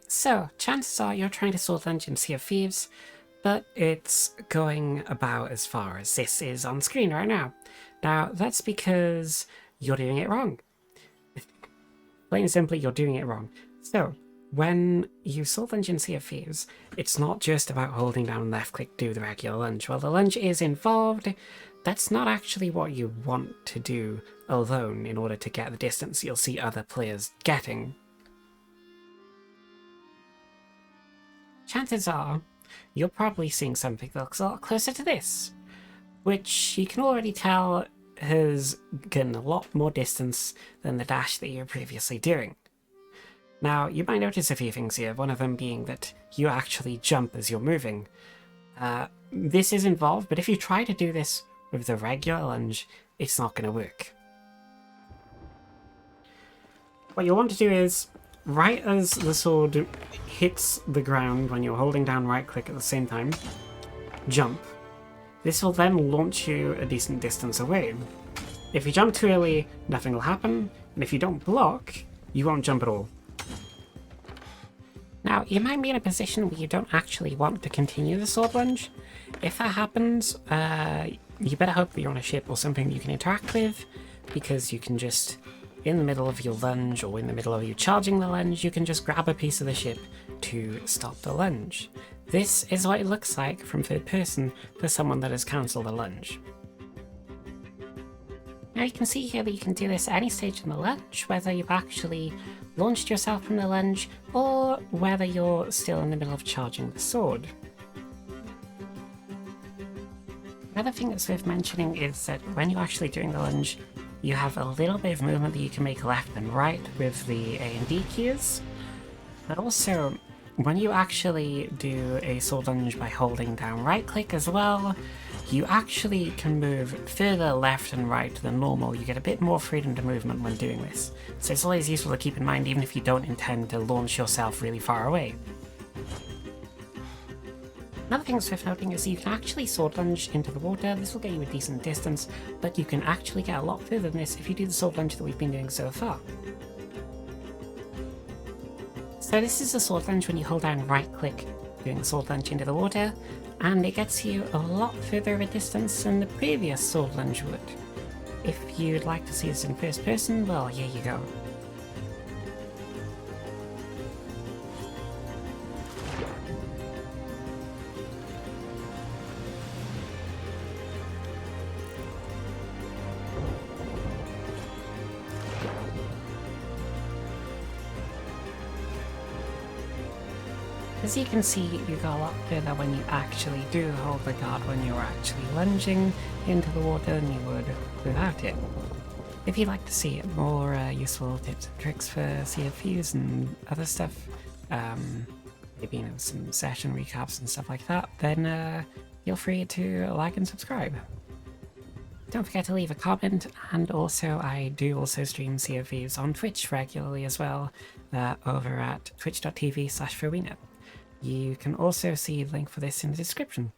So, chances are you're trying to sword lunge in Sea of Thieves, but it's going about as far as this is on screen right now. Now, that's because you're doing it wrong. Plain and simply, you're doing it wrong. So, when you sword lunge in Sea of Thieves, it's not just about holding down left click to do the regular lunge. While the lunge is involved, that's not actually what you want to do alone in order to get the distance you'll see other players getting. Chances are, you're probably seeing something that looks a lot closer to this, which you can already tell has gotten a lot more distance than the dash that you were previously doing. Now, you might notice a few things here, one of them being that you actually jump as you're moving. This is involved, but if you try to do this with the regular lunge, it's not going to work. What you want to do is, right as the sword hits the ground when you're holding down right click at the same time, jump. This will then launch you a decent distance away. If you jump too early, nothing will happen, and if you don't block, you won't jump at all. Now, you might be in a position where you don't actually want to continue the sword lunge. If that happens, you better hope that you're on a ship or something you can interact with, because you can just, in the middle of your lunge or in the middle of you charging the lunge, you can just grab a piece of the ship to stop the lunge. This is what it looks like from third person for someone that has cancelled a lunge. Now you can see here that you can do this at any stage in the lunge, whether you've actually launched yourself from the lunge or whether you're still in the middle of charging the sword. Another thing that's worth mentioning is that when you're actually doing the lunge, you have a little bit of movement that you can make left and right with the A and D keys, but also when you actually do a sword lunge by holding down right click as well, you actually can move further left and right than normal. You get a bit more freedom to movement when doing this, so it's always useful to keep in mind even if you don't intend to launch yourself really far away. Another thing that's worth noting is you can actually sword lunge into the water. This will get you a decent distance, but you can actually get a lot further than this if you do the sword lunge that we've been doing so far. So this is the sword lunge when you hold down right click doing the sword lunge into the water, and it gets you a lot further of a distance than the previous sword lunge would. If you'd like to see this in first person, well, here you go. As you can see, you go a lot further when you actually do hold the guard when you're actually lunging into the water than you would without it. If you'd like to see more useful tips and tricks for Sea of Thieves and other stuff, maybe some session recaps and stuff like that, then feel free to like and subscribe. Don't forget to leave a comment, and also I do also stream Sea of Thieves on Twitch regularly as well, over at twitch.tv/Fowina. You can also see the link for this in the description.